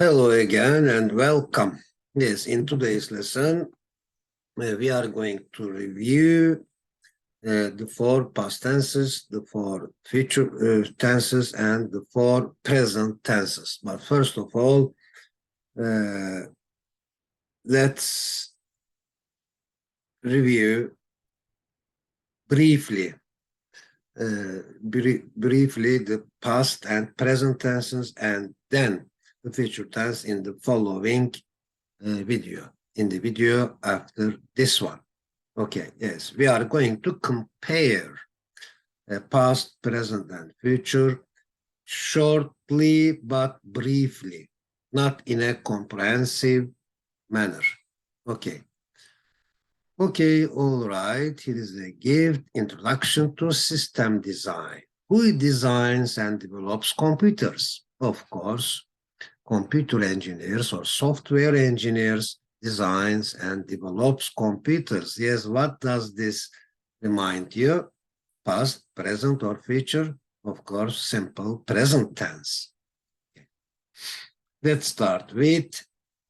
Hello again and welcome. Yes, in today's lesson, we are going to review the four past tenses, the four future tenses, and the four present tenses. But first of all, let's review briefly the past and present tenses, and then the future tense in the following video, in the video after this one. Okay, yes, we are going to compare past, present, and future shortly but briefly, not in a comprehensive manner. Okay. Okay, all right. Here is a gift, introduction to system design. Who designs and develops computers? Of course, computer engineers or software engineers designs and develops computers. Yes, what does this remind you? Past, present, or future? Of course, simple present tense. Okay. Let's start with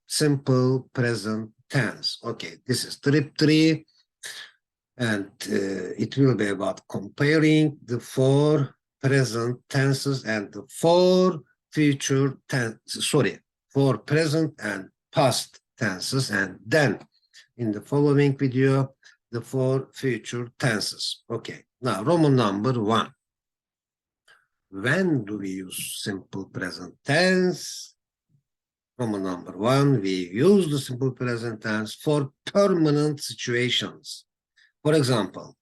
simple present tense. Okay, this is trip 3, and it will be about comparing the four present tenses and the four future tenses, for present and past tenses, and then in the following video, the four future tenses. Okay, now Roman number 1. When do we use simple present tense? Roman number 1, we use the simple present tense for permanent situations. For example,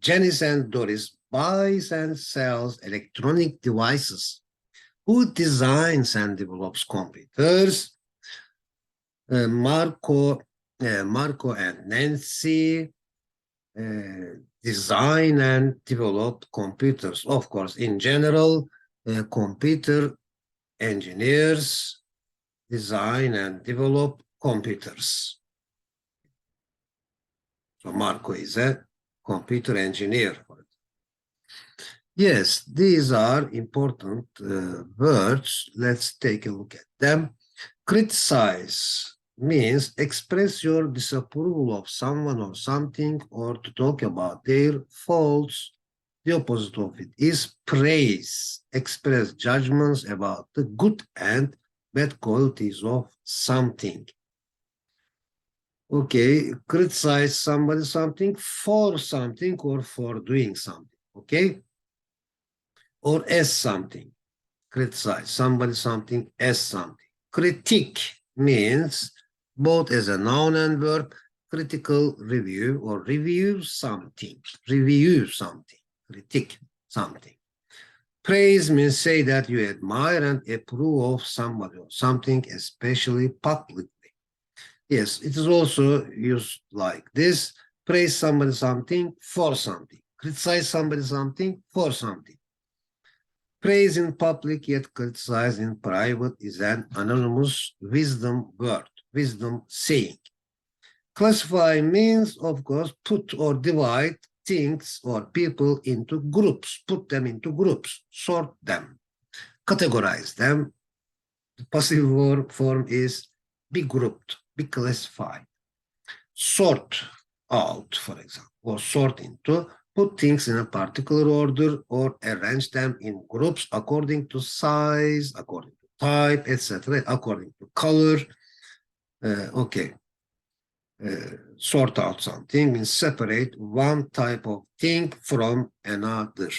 Janice and Doris buys and sells electronic devices. Who designs and develops computers? Marco and Nancy design and develop computers. Of course, in general, computer engineers design and develop computers. So Marco is a computer engineer. Yes, these are important words. Let's take a look at them. Criticize means express your disapproval of someone or something, or to talk about their faults. The opposite of it is praise. Express judgments about the good and bad qualities of something. Okay, criticize somebody something for something or for doing something. Okay? Or as something. Criticize somebody something as something. Critique means both as a noun and verb, critical review or review something, critique something. Praise means say that you admire and approve of somebody or something, especially publicly. Yes, it is also used like this. Praise somebody something for something. Criticize somebody something for something. Praise in public yet criticize in private is an anonymous wisdom word, wisdom saying. Classify means, of course, put or divide things or people into groups, put them into groups, sort them, categorize them. The passive form is be grouped, be classified. Sort out, for example, or sort into, put things in a particular order or arrange them in groups according to size, according to type, etc., according to color. Okay. Sort out something means separate one type of thing from another.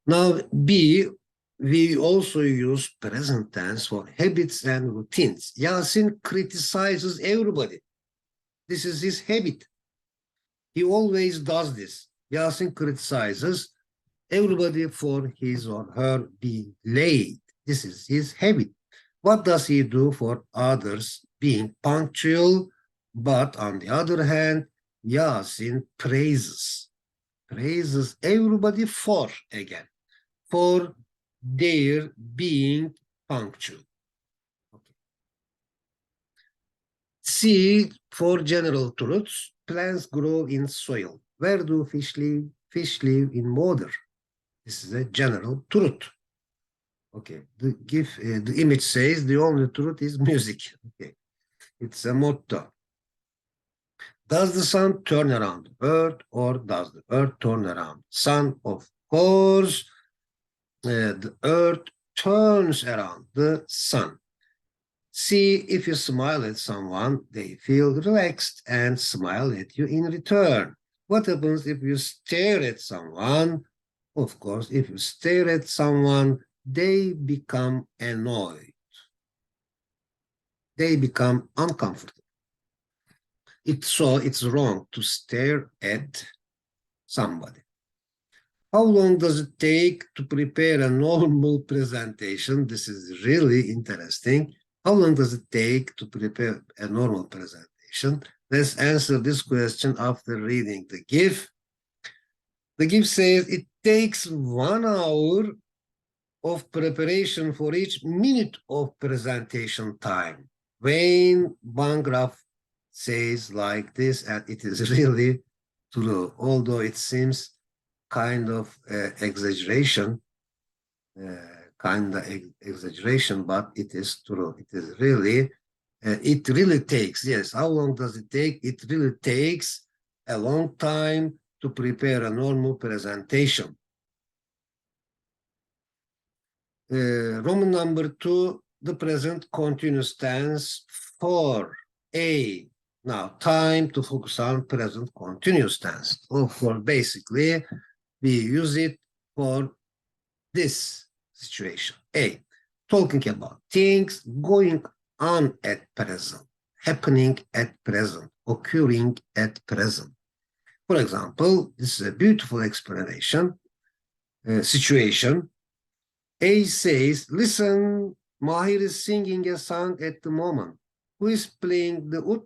Now, B, we also use present tense for habits and routines. Yasin criticizes everybody. This is his habit. He always does this. Yasin criticizes everybody for his or her being late. This is his habit. What does he do for others? Being punctual, but on the other hand, Yasin praises everybody for their being punctual. Okay. C, for general truths, plants grow in soil. Where do fish live? Fish live in water. This is a general truth. Okay, the image says the only truth is music. Okay, it's a motto. Does the sun turn around the earth, or does the earth turn around the sun? Of course, the earth turns around the sun. See, if you smile at someone, they feel relaxed and smile at you in return. What happens if you stare at someone? Of course, if you stare at someone, they become annoyed. They become uncomfortable. It's wrong to stare at somebody. How long does it take to prepare a normal presentation? This is really interesting. How long does it take to prepare a normal presentation? Let's answer this question after reading the GIF. The GIF says it takes 1 hour of preparation for each minute of presentation time. Wayne Bangraf says like this, and it is really true, although it seems kind of exaggeration, but it is true. It is really, it really takes, yes, how long does it take? It really takes a long time to prepare a normal presentation. Roman number 2, the present continuous tense for A. Now, time to focus on present continuous tense. Or for basically, we use it for this situation. A. Talking about things going on at present, happening at present, occurring at present. For example, this is a beautiful explanation, situation. A says, listen, Mahir is singing a song at the moment. Who is playing the oud?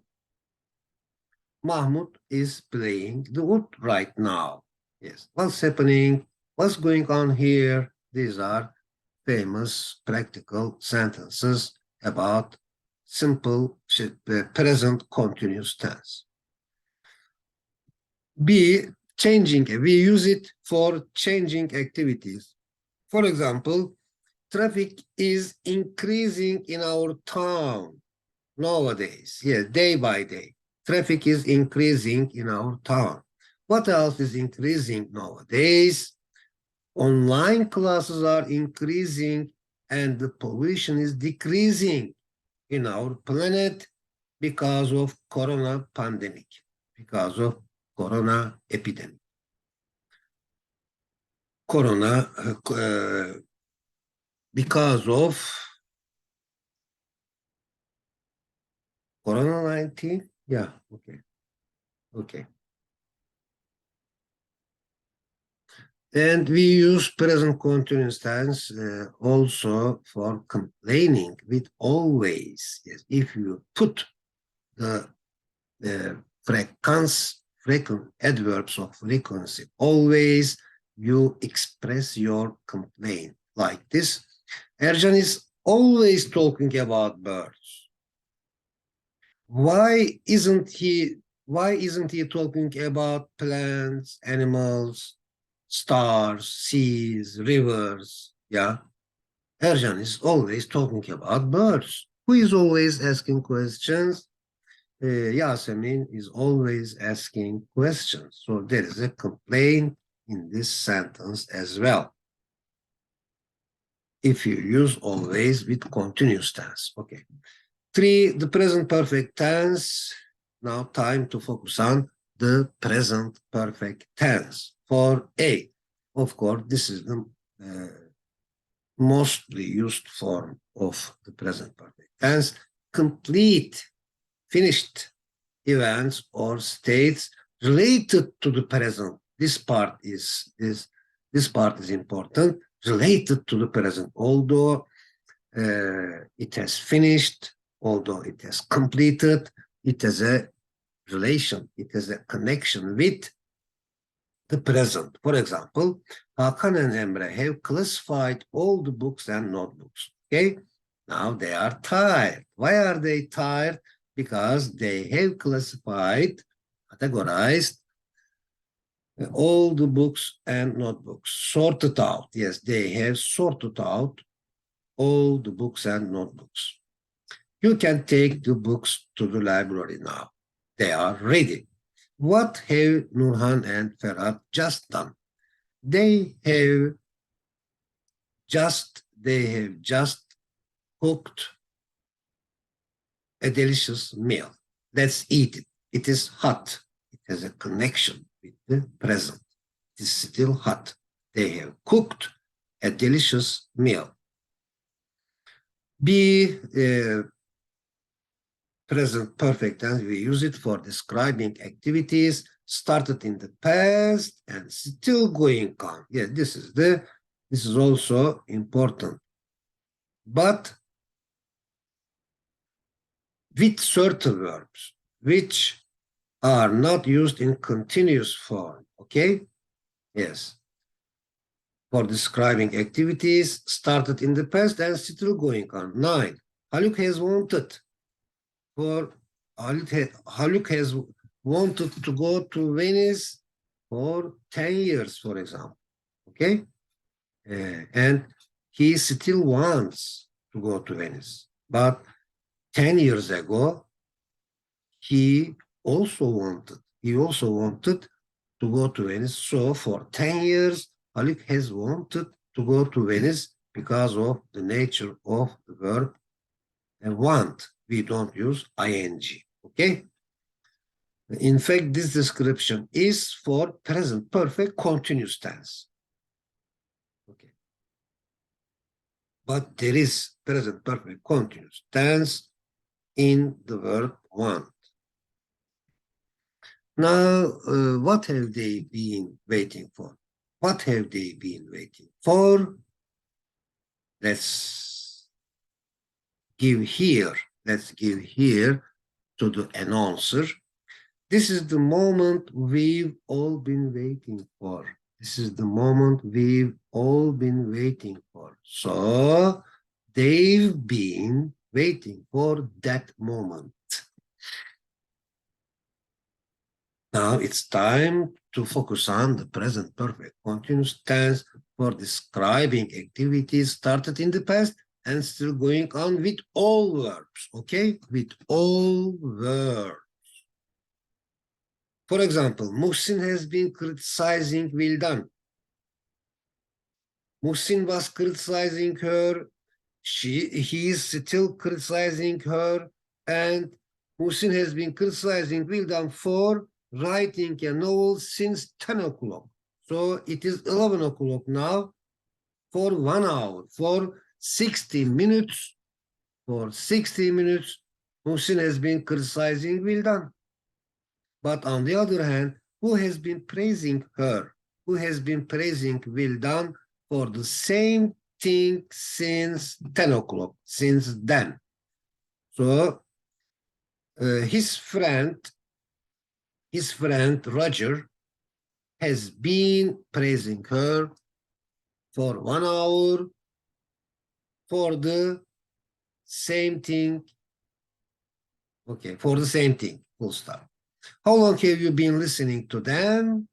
Mahmoud is playing the oud right now. Yes, what's happening? What's going on here? These are famous practical sentences about simple present continuous tense. B, changing. We use it for changing activities. For example, traffic is increasing in our town nowadays. Yes, day by day. Traffic is increasing in our town. What else is increasing nowadays? Online classes are increasing and the pollution is decreasing in our planet because of corona pandemic, because of corona epidemic. Corona, because of corona-19? Yeah, okay. Okay. And we use present continuous tense also for complaining with always. Yes, if you put the frequent adverbs of frequency always, you express your complaint like this. Ercan is always talking about birds. Why isn't he talking about plants, animals, stars, seas, rivers? Yeah. Ercan is always talking about birds. Who is always asking questions? Yasemin is always asking questions. So there is a complaint in this sentence as well. If you use always with continuous tense. Okay. 3, the present perfect tense. Now time to focus on the present perfect tense. For A, of course, this is the mostly used form of the present perfect tense. Complete, finished events or states related to the present. This part is important. Related to the present, although it has finished, although it has completed, it has a relation, it has a connection with the present. For example, Hakan and Emre have classified all the books and notebooks. Okay, now they are tired. Why are they tired? Because they have classified, categorized all the books and notebooks, sorted out. Yes, they have sorted out all the books and notebooks. You can take the books to the library now. They are ready. What have Nurhan and Ferhat just done? They have just cooked a delicious meal. Let's eat it. It is hot. It has a connection with the present. It is still hot. They have cooked a delicious meal. Be present perfect tense, we use it for describing activities started in the past and still going on. Yeah, this is also important. But with certain verbs which are not used in continuous form, okay? Yes. For describing activities started in the past and still going on. 9. Haluk has wanted. Haluk has wanted to go to Venice for 10 years, for example. Okay? And he still wants to go to Venice. But 10 years ago, he also wanted to go to Venice. So for 10 years, Haluk has wanted to go to Venice because of the nature of the verb want. We don't use ing, okay? In fact, this description is for present perfect continuous tense. Okay. But there is present perfect continuous tense in the verb want. Now, what have they been waiting for? What have they been waiting for? Let's give here to the announcer. This is the moment we've all been waiting for. This is the moment we've all been waiting for. So they've been waiting for that moment. Now it's time to focus on the present perfect continuous tense for describing activities started in the past and still going on with all verbs, okay? With all verbs. For example, Muhsin has been criticizing Vildan. Muhsin was criticizing her. He is still criticizing her. And Muhsin has been criticizing Vildan for writing a novel since 10 o'clock. So it is 11 o'clock now for 1 hour, for 60 minutes. For 60 minutes, Muhsin has been criticizing Vildan. But on the other hand, who has been praising her? Who has been praising Vildan for the same thing since 10 o'clock, since then? So his friend Roger has been praising her for 1 hour for the same thing. Okay, for the same thing, full stop. How long have you been listening to them?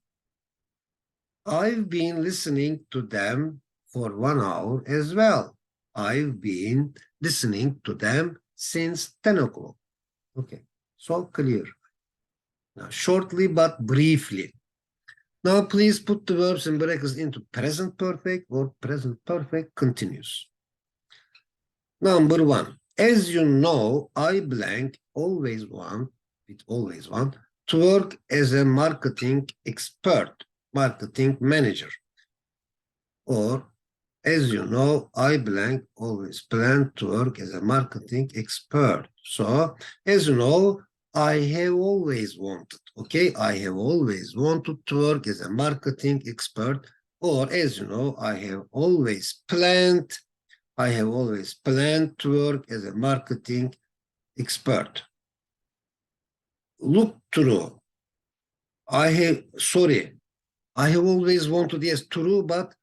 I've been listening to them for 1 hour as well. I've been listening to them since 10 o'clock. Okay, so clear. Now, shortly but briefly. Now, please put the verbs in brackets into present perfect or present perfect continuous. Number 1. As you know, I blank always want to work as a marketing expert, marketing manager. Or, as you know, I blank always plan to work as a marketing expert. So, as you know, I have always wanted, okay? I have always wanted to work as a marketing expert. Or, as you know, I have always planned to work as a marketing expert. Look through. I have always wanted, yes, true, but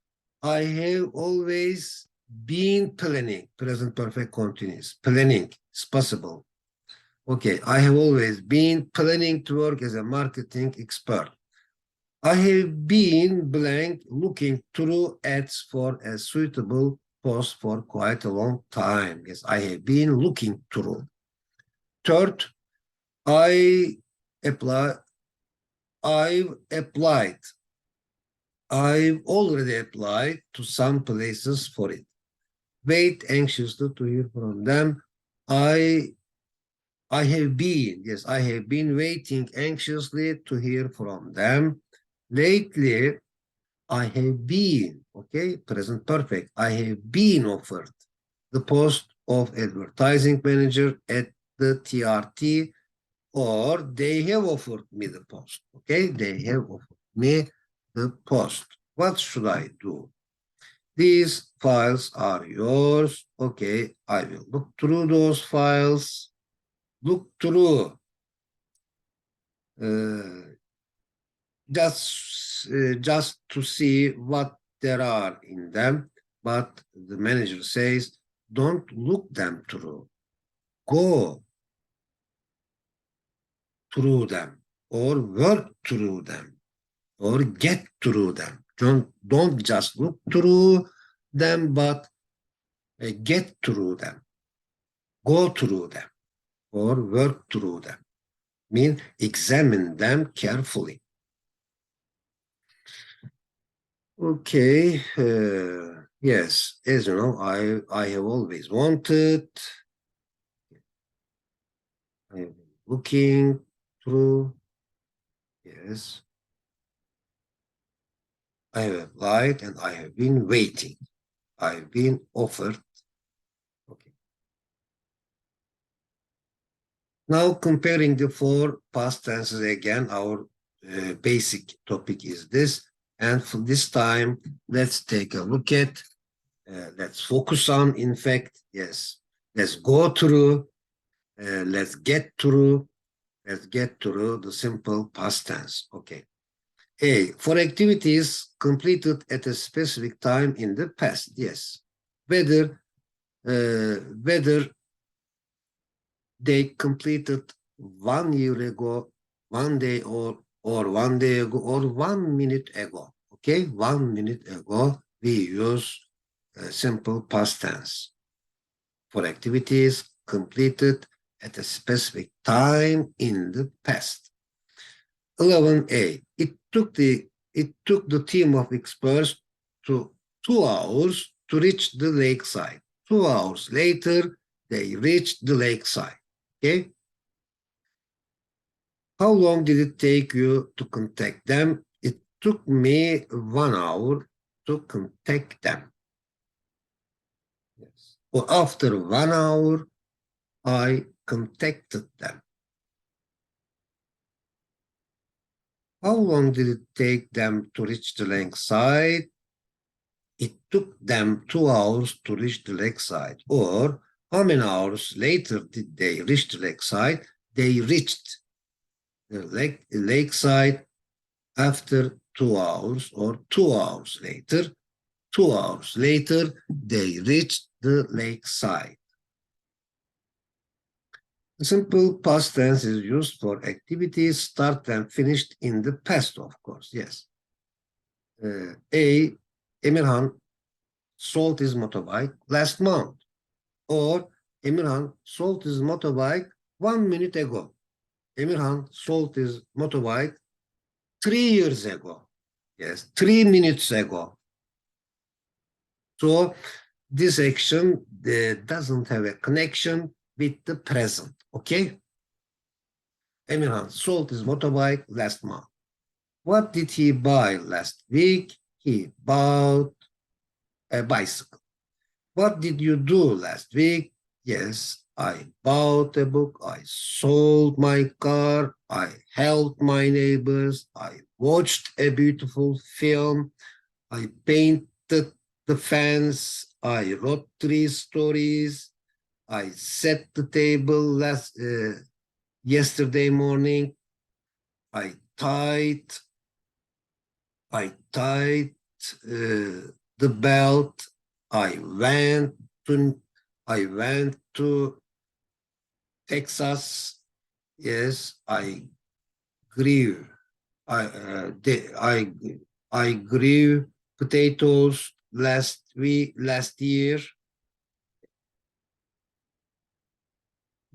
I have always been planning, present perfect continuous. Planning is possible. Okay, I have always been planning to work as a marketing expert. I have been blank looking through ads for a suitable post for quite a long time. Yes, I have been looking through. Third, I apply. I've applied. I've already applied to some places for it. Wait anxiously to hear from them. I have been, yes, I have been waiting anxiously to hear from them. Lately, I have been, okay, present perfect. I have been offered the post of advertising manager at the TRT, or they have offered me the post, okay? They have offered me the post. What should I do? These files are yours. Okay, I will look through those files. Look through. Uh, just to see what there are in them, but the manager says, don't look them through. Go through them, or work through them, or get through them. Don't just look through them, but get through them, go through them, or work through them. Mean examine them carefully. Okay, yes, as you know, I have always wanted, I have been looking through, yes, I have applied and I have been waiting. I've been offered. Okay. Now comparing the four past tenses again, our basic topic is this. And for this time, let's take a look at, let's focus on, in fact, yes, let's go through, let's get through the simple past tense. Okay. A, for activities completed at a specific time in the past. Yes. Whether they completed 1 year ago, 1 day or 1 day ago, or 1 minute ago. Okay, 1 minute ago, we use simple past tense for activities completed at a specific time in the past. 11a. It took the team of experts to 2 hours to reach the lakeside. 2 hours later, they reached the lakeside. Okay. How long did it take you to contact them? It took me 1 hour to contact them. Yes. Or after 1 hour, I contacted them. How long did it take them to reach the lakeside? It took them 2 hours to reach the lakeside. Or how many hours later did they reach the lakeside? They reached the lakeside after 2 hours, or 2 hours later. 2 hours later, they reached the lakeside. The simple past tense is used for activities started and finished in the past, of course, yes. A, Emirhan sold his motorbike last month. Or Emirhan sold his motorbike 1 minute ago. Emirhan sold his motorbike 3 years ago. Yes, 3 minutes ago. So this action doesn't have a connection with the present, okay? Emirhan sold his motorbike last month. What did he buy last week? He bought a bicycle. What did you do last week? Yes, I bought a book. I sold my car. I helped my neighbors. I watched a beautiful film. I painted the fence. I wrote 3 stories. I set the table yesterday morning. I tied the belt. I went to Texas. Yes, I grew. I grew potatoes last last year.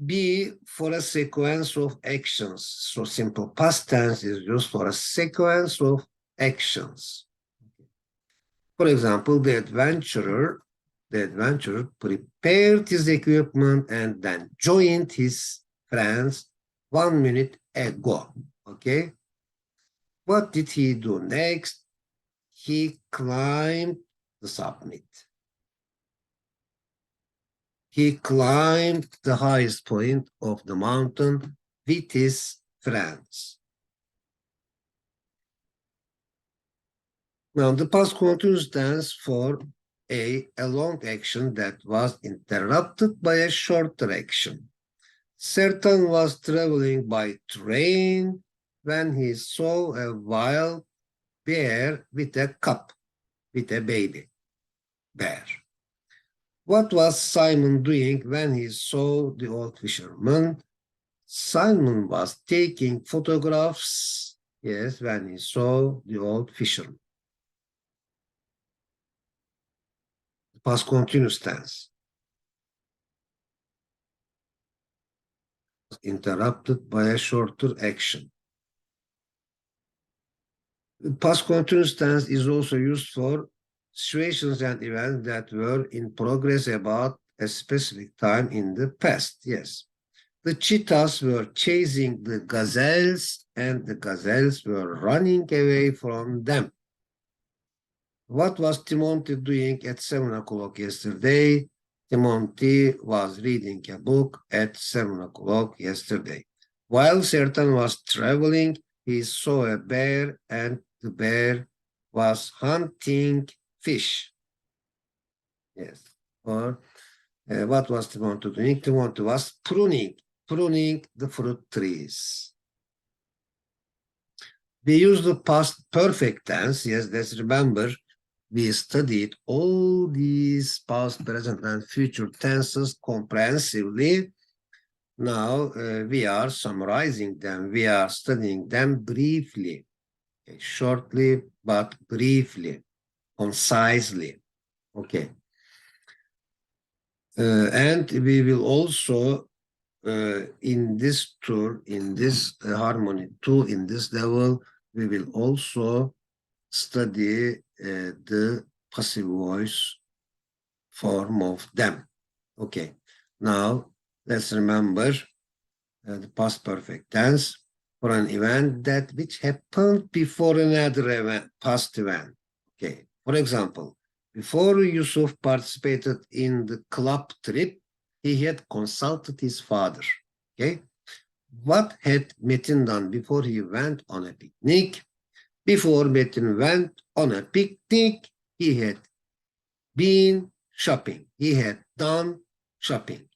B, for a sequence of actions. So simple past tense is used for a sequence of actions. For example, the adventurer prepared his equipment and then joined his friends 1 minute ago. Okay. What did he do next? He climbed the summit. He climbed the highest point of the mountain with his friends. Now, the past continuous tense for a long action that was interrupted by a shorter action. Sertan was traveling by train when he saw a wild bear with a cub, with a baby bear. What was Simon doing when he saw the old fisherman? Simon was taking photographs, yes, when he saw the old fisherman. Past continuous tense. Interrupted by a shorter action. Past continuous tense is also used for situations and events that were in progress about a specific time in the past. Yes. The cheetahs were chasing the gazelles and the gazelles were running away from them. What was Timothy doing at 7 o'clock yesterday? Timothy was reading a book at 7 o'clock yesterday. While Sertan was traveling, he saw a bear and the bear was hunting fish. Yes. Or what was Timothy doing? Timothy was pruning the fruit trees. We use the past perfect tense. Yes, let's remember we studied all these past, present, and future tenses comprehensively. Now we are summarizing them. We are studying them briefly, okay, shortly, but briefly, concisely. Okay. And we will also, in this tour, in this Harmony 2, in this level, we will also study the passive voice form of them. Okay, now let's remember the past perfect tense for an event that which happened before another event, past event. Okay, for example, before Yusuf participated in the club trip, he had consulted his father. Okay, what had Metin done before he went on a picnic? Before Metin went on a picnic, he had been shopping. He had done shopping.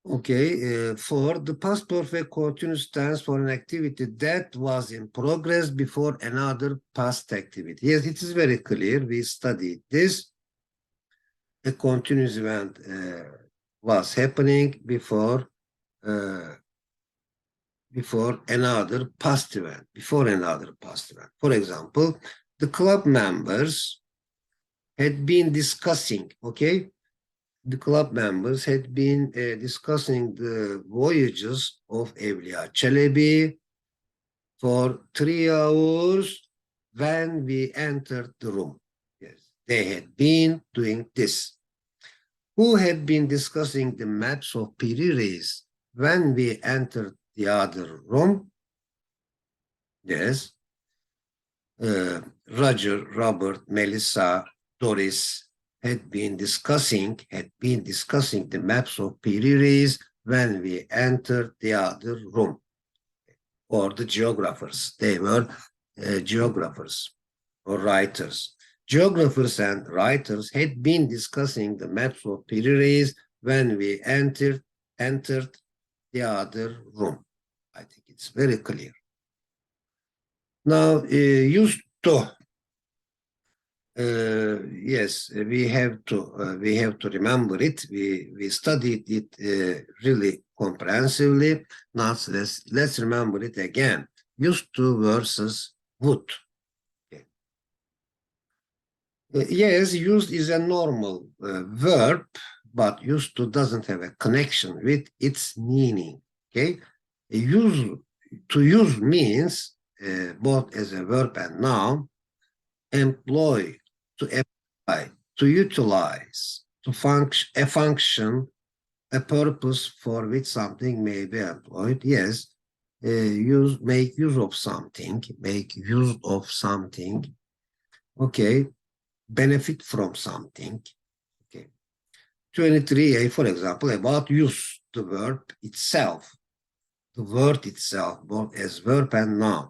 Okay, for the past perfect continuous tense for an activity that was in progress before another past activity. Yes, it is very clear. We studied this. A continuous event was happening before another past event. For example, the club members had been discussing, okay? The club members had been discussing the voyages of Evliya Çelebi for 3 hours when we entered the room. Yes, they had been doing this. Who had been discussing the maps of Piri Reis when we entered the other room? Yes. Roger, Robert, Melissa, Doris had been discussing the maps of Piri Reis when we entered the other room. Or the geographers. They were geographers or writers. Geographers and writers had been discussing the maps of Piri Reis when we entered the other room. I think it's very clear. Now, used to. Yes, we have to remember it. We studied it really comprehensively. Now let's remember it again. Used to versus would. Okay. Yes, used is a normal verb, but used to doesn't have a connection with its meaning. Okay, to use means both as a verb and noun. Employ, to apply, to utilize, to function, a purpose for which something may be employed. Yes, make use of something, make use of something. Okay, benefit from something. Okay, 23a, for example, about use, the verb itself, the word itself, both as verb and noun.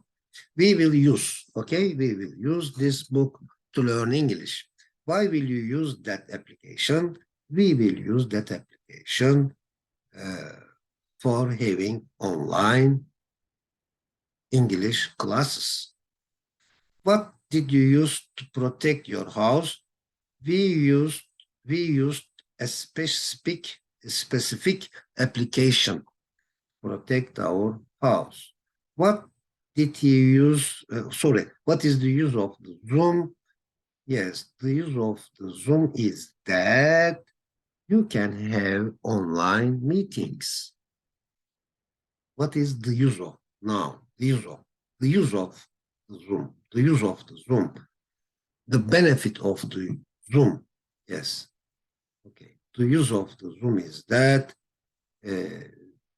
We will use, okay, we will use this book to learn English. Why will you use that application? We will use that application for having online English classes. What did you use to protect your house? We used a specific application to protect our house. What did he use? What is the use of the Zoom? Yes, the use of the Zoom is that you can have online meetings. What is the use of now? The use of the Zoom. The use of the Zoom. The benefit of the Zoom. Yes. Okay. The use of the Zoom is that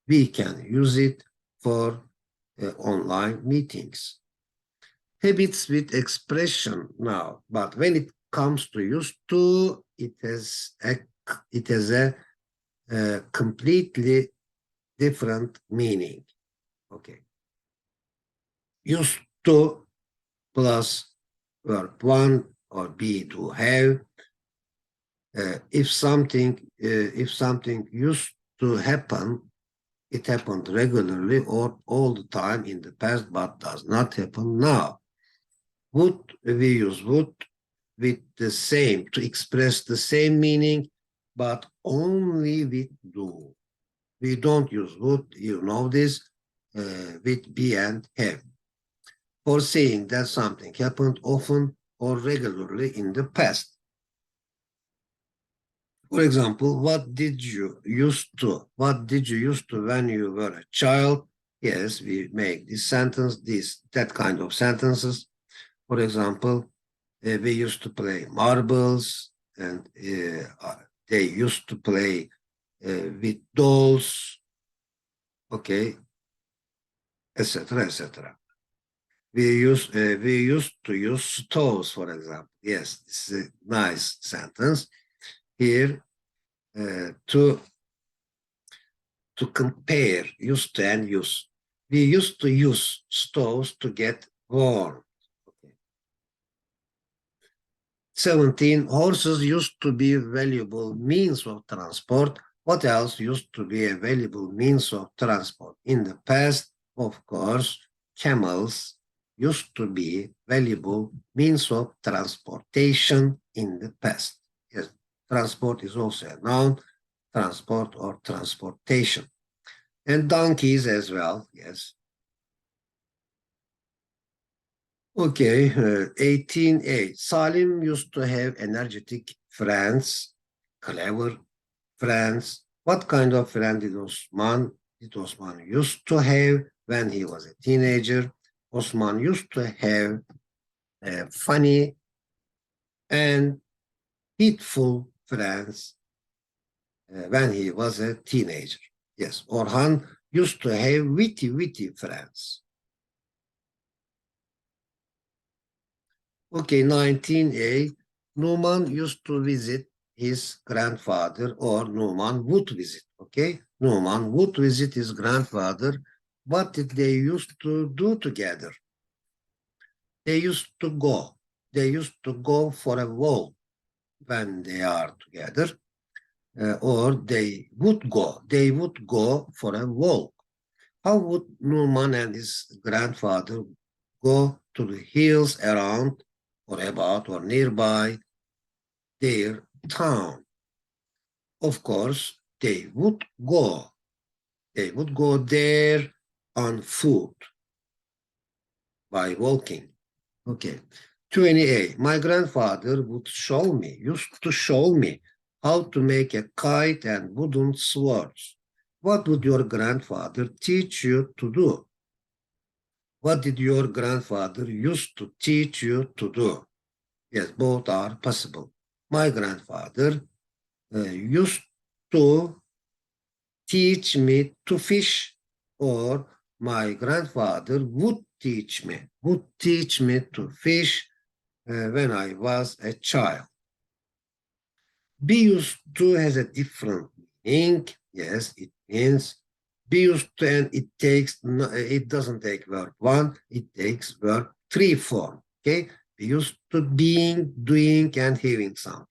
we can use it for online meetings. Habits with expression now, but when it comes to used to, it has a completely different meaning. Okay. Used to plus verb one or be to have. If something used to happen, it happened regularly or all the time in the past, but does not happen now. Would, we use would with the same to express the same meaning, but only with do. We don't use would, you know this, with be and have. For saying that something happened often or regularly in the past. For example, what did you used to? What did you used to when you were a child? Yes, we make this sentence, that kind of sentences. For example, we used to play marbles, and they used to play with dolls, okay, etc., etc. We used to use stoves, for example. Yes, this is a nice sentence. Here, to compare used to and use. We used to use stoves to get warm. Okay. 17, horses used to be valuable means of transport. What else used to be a valuable means of transport? In the past, of course, camels used to be valuable means of transportation in the past. Yes, transport is also a noun, transport or transportation. And donkeys as well, yes. Okay, 18a. Salim used to have energetic friends, clever friends. What kind of friend did Osman used to have when he was a teenager? Osman used to have funny and hateful friends when he was a teenager. Yes, Orhan used to have witty friends. Okay, 19a. Numan used to visit his grandfather, or Numan would visit. Okay, Numan would visit his grandfather. What did they used to do together? They used to go. They used to go for a walk when they are together, or they would go. They would go for a walk. How would Numan and his grandfather go to the hills around or about or nearby their town? Of course, they would go. They would go there on foot by walking. Okay. 20A. My grandfather would used to show me how to make a kite and wooden swords. What would your grandfather teach you to do? What did your grandfather used to teach you to do? Yes, both are possible. My grandfather used to teach me to fish, or my grandfather would teach me to fish when I was a child. Be used to has a different meaning. Yes, it means be used to, and it doesn't take verb one, it takes verb three form. Okay, be used to being, doing, and having something.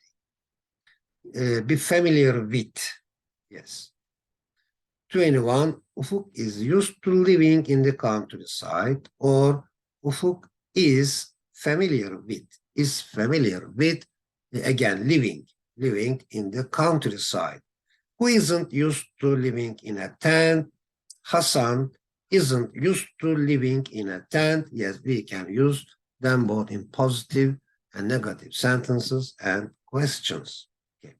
Be familiar with. Yes. 21. Ufuk is used to living in the countryside, or Ufuk is familiar with, again, living in the countryside. Who isn't used to living in a tent? Hassan isn't used to living in a tent. Yes, we can use them both in positive and negative sentences and questions. Okay.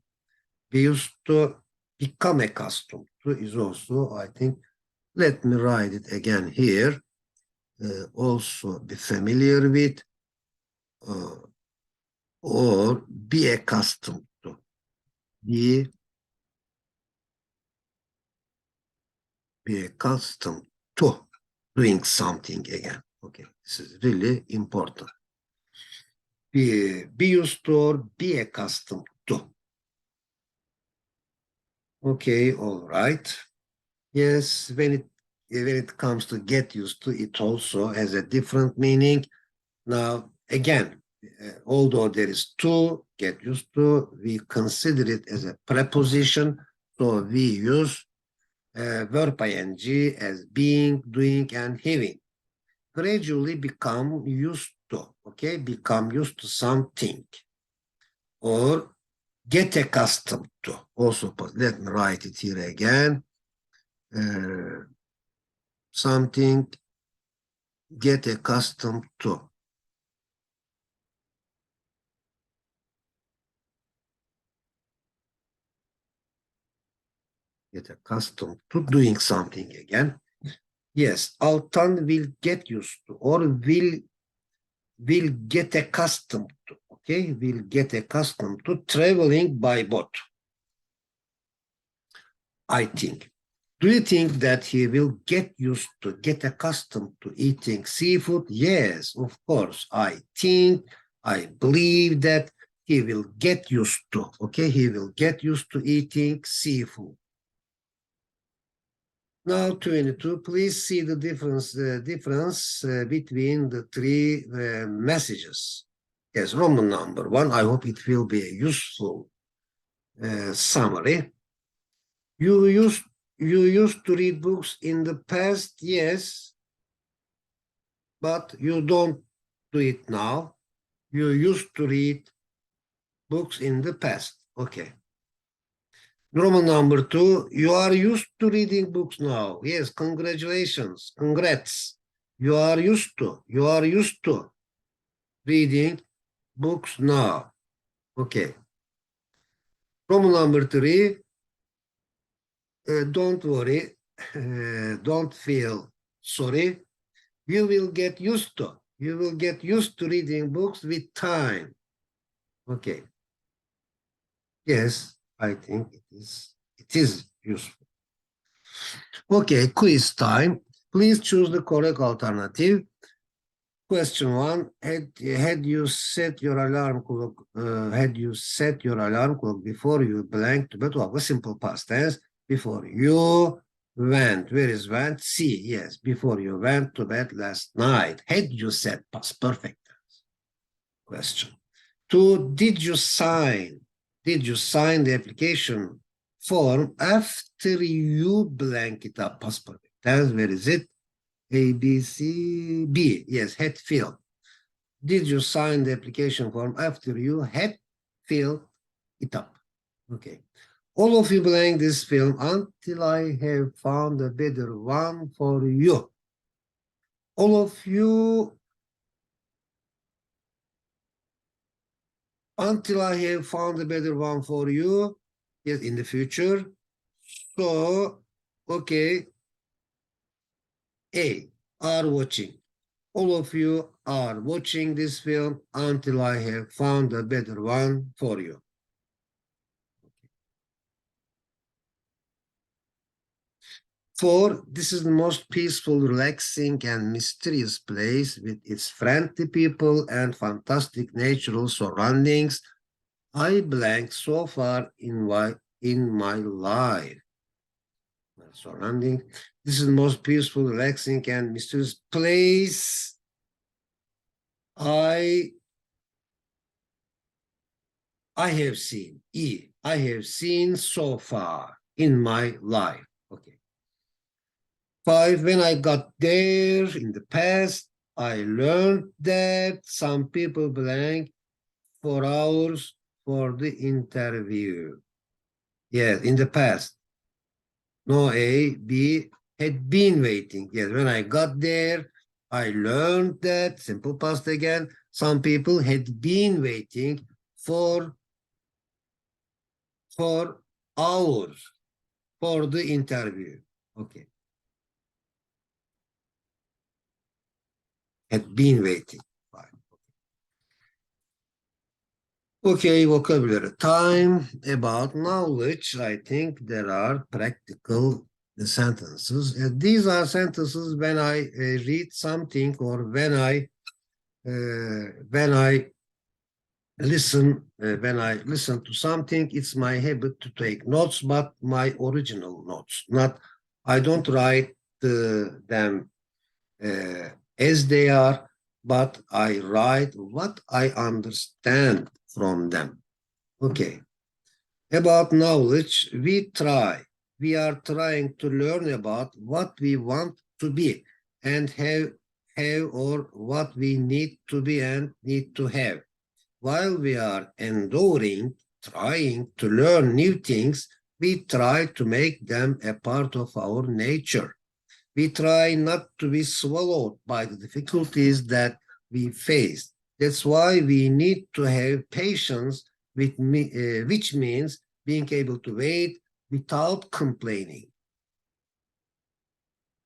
We used to become accustomed to is also, I think, let me write it again here. Also be familiar with, or be accustomed to. Be accustomed to doing something again. Okay, this is really important. Be used to or be accustomed to. Okay, all right. Yes, when it comes to get used to, it also has a different meaning. Now, again, although there is to, get used to, we consider it as a preposition, so we use verb ing as being, doing, and having. Gradually become used to, okay? Become used to something. Or get accustomed to. Also, let me write it here again. Something, get accustomed to. Get accustomed to doing something again. Yes, Altan will get used to, or will get accustomed to. Okay, will get accustomed to traveling by boat. I think. Do you think that he will get accustomed to eating seafood? Yes, of course. I believe that he will get used to. Okay, he will get used to eating seafood. Now 22, please see the difference between the three messages. Yes, Roman number 1, I hope it will be a useful summary. You used to read books in the past, yes, but you don't do it now. You used to read books in the past. Okay. Roman number 2, you are used to reading books now. Yes, congratulations, congrats. You are used to reading books now. Okay. Roman number 3, don't worry, don't feel sorry. You will get used to. You will get used to reading books with time. Okay. Yes, I think it is useful. Okay, quiz time. Please choose the correct alternative. Question 1, had you set your alarm clock before you blank to bed? Well, a simple past tense. Before you went. Where is went? C. Yes, before you went to bed last night. Had you set past perfect tense? Question 2, did you sign the application form after you blank it up past perfect tense? Where is it? A, B, C, B. Yes, had filled. Did you sign the application form after you had filled it up? Okay. All of you blank this film until I have found a better one for you. All of you until I have found a better one for you. Yes, in the future. So, okay. A, are watching. All of you are watching this film until I have found a better one for you. Four, this is the most peaceful, relaxing, and mysterious place with its friendly people and fantastic natural surroundings I blank so far in my life. Surrounding. This is the most peaceful, relaxing, and mysterious place I have seen. I have seen so far in my life. Okay. 5, when I got there in the past, I learned that some people blank for hours for the interview. Yes, in the past. No, A, B, had been waiting. Yes, when I got there, I learned that, simple past again, some people had been waiting for hours for the interview. Okay. Had been waiting. Fine. Okay, vocabulary. Time about knowledge. I think there are practical sentences. These are sentences when I read something or when I listen to something, it's my habit to take notes, but my original notes. Not, I don't write them as they are, but I write what I understand from them. Okay. About knowledge, we are trying to learn about what we want to be and have or what we need to be and need to have. While we are enduring, trying to learn new things, we try to make them a part of our nature. We try not to be swallowed by the difficulties that we face. That's why we need to have patience with which means being able to wait without complaining.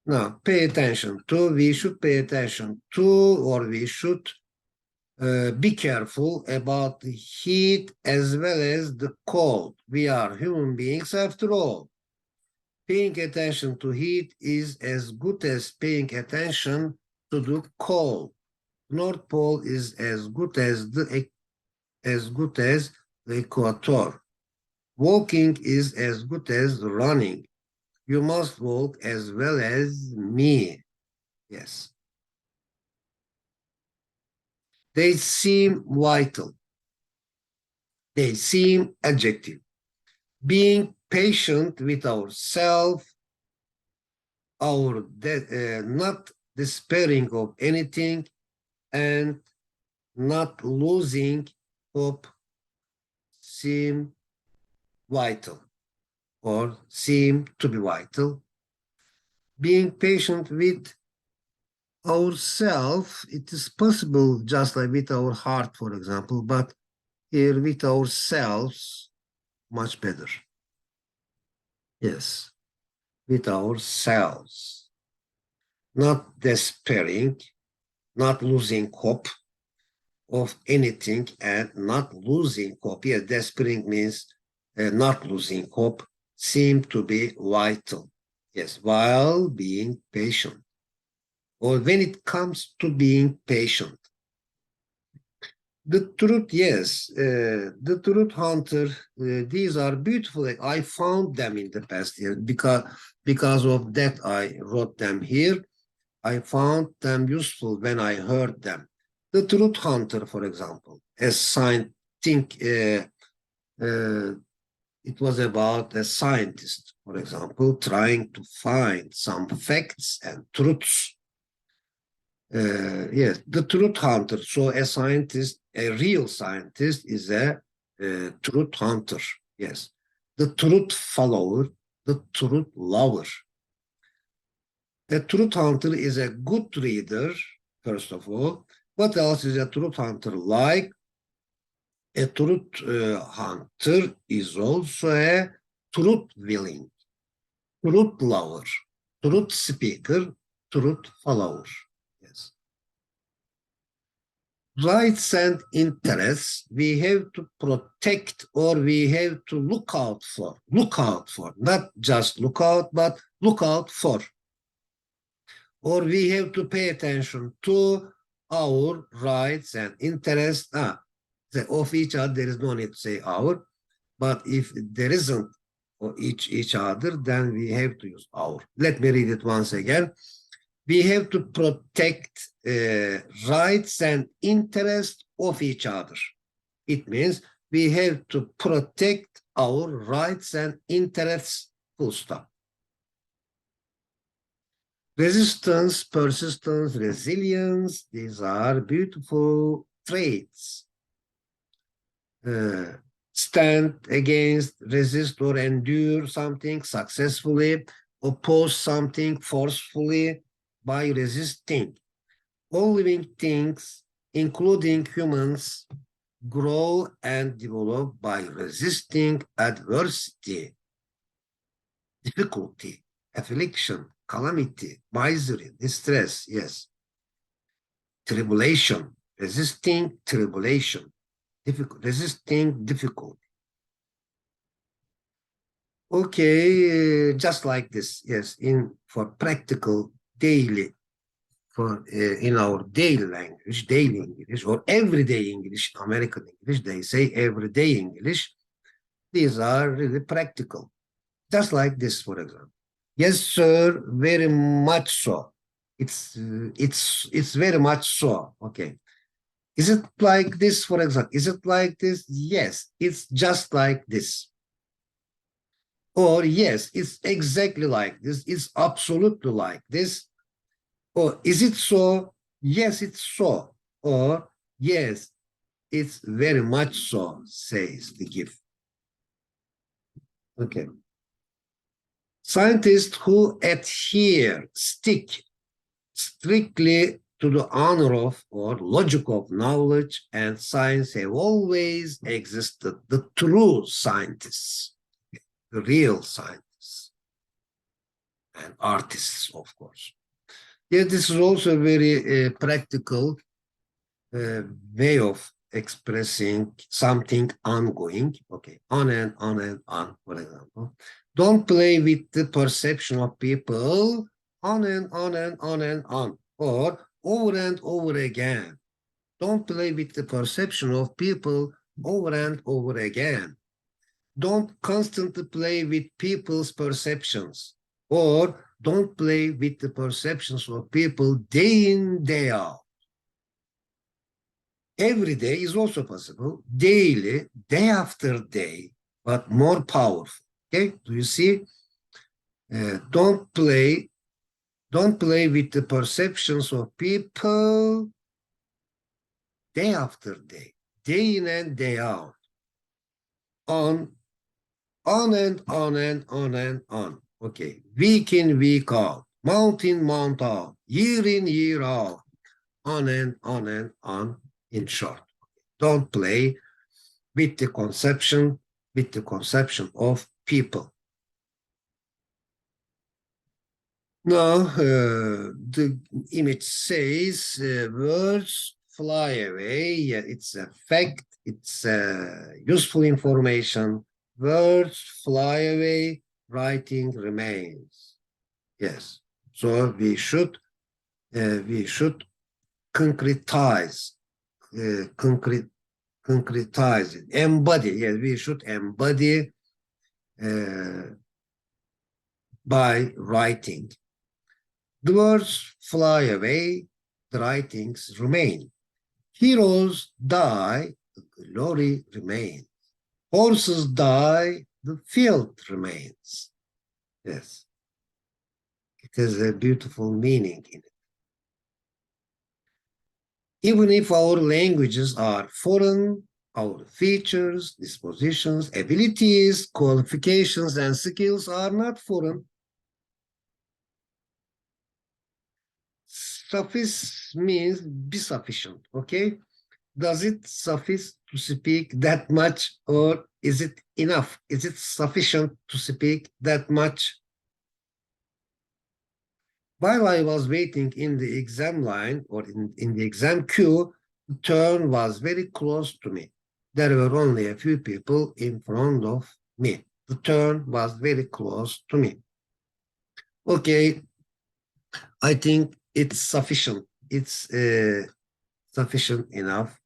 Now, pay attention to, we should pay attention to, or we should be careful about the heat as well as the cold. We are human beings after all. Paying attention to heat is as good as paying attention to the cold. North Pole is as good as the equator. Walking is as good as running. You must walk as well as me. Yes. They seem vital. They seem adjective. Being patient with ourselves, not despairing of anything, and not losing hope seem vital or seem to be vital. Being patient with ourselves, it is possible just like with our heart, for example, but here with ourselves, much better. Yes, with ourselves. Not despairing, not losing hope of anything and not losing hope. Yeah, despairing means not losing hope seem to be vital. Yes, while being patient. Or when it comes to being patient. The truth, yes, the truth hunter, these are beautiful. I found them in the past year because of that I wrote them here. I found them useful when I heard them. The truth hunter, for example, as scientific, it was about a scientist, for example, trying to find some facts and truths. Yes, the truth hunter. So a scientist, a real scientist is a truth hunter. Yes. the truth follower, the truth lover. A truth hunter is a good reader, first of all. What else is a truth hunter like? A truth hunter is also a truth-willing, truth lover, truth speaker, truth follower. Yes. Rights and interests we have to protect or we have to look out for. Look out for, not just look out, but look out for. Or we have to pay attention to our rights and interests. Of each other, there is no need to say our, but if there isn't or each other, then we have to use our. Let me read it once again. We have to protect rights and interests of each other. It means we have to protect our rights and interests, full stop. Resistance, persistence, resilience, these are beautiful traits. Stand against, resist or endure something successfully, oppose something forcefully by resisting. All living things, including humans, grow and develop by resisting adversity, difficulty, affliction, calamity, misery, distress, yes. Tribulation, resisting tribulation, resisting difficulty. Okay, just like this, yes, for practical daily, in our daily language, daily English, or everyday English, American English, they say everyday English. These are really practical. Just like this, for example. Yes, sir, very much so. It's very much so. Okay. Is it like this, for example? Is it like this? Yes, it's just like this. Or yes, it's exactly like this. It's absolutely like this. Or is it so? Yes, it's so. Or yes, it's very much so, says the gift. Okay. Scientists who stick strictly to the honor of or logic of knowledge and science have always existed. The true scientists, the real scientists, and artists, of course. Yeah, this is also a very practical way of expressing something ongoing. Okay, on and on and on, for example. Don't play with the perception of people on and on and on and on, or over and over again. Don't play with the perception of people over and over again. Don't constantly play with people's perceptions, or don't play with the perceptions of people day in, day out. Every day is also possible, daily, day after day, but more powerful. Okay, do you see? Don't play with the perceptions of people day after day in and day out, on and on and on and on. Okay, week in, week out, month in, month out, year in, year out, on and on and on, in short. Don't play with the conception of people. Now, the image says words fly away. Yeah, it's a fact. It's useful information. Words fly away. Writing remains. Yes. So we should concretize, concretize it. Embody. Yes, we should embody by writing. The words fly away, the writings remain. Heroes die, the glory remains. Horses die, the field remains. Yes. It has a beautiful meaning in it. Even if our languages are foreign, Our features, dispositions, abilities, qualifications, and skills are not foreign. Suffice means be sufficient, okay? Does it suffice to speak that much, or is it enough? Is it sufficient to speak that much? While I was waiting in the exam line or in the exam queue, the turn was very close to me. There were only a few people in front of me. The turn was very close to me. Okay, I think it's sufficient. It's sufficient enough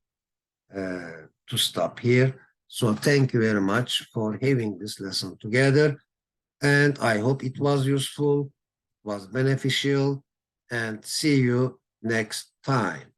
to stop here. So thank you very much for having this lesson together. And I hope it was useful, was beneficial, and see you next time.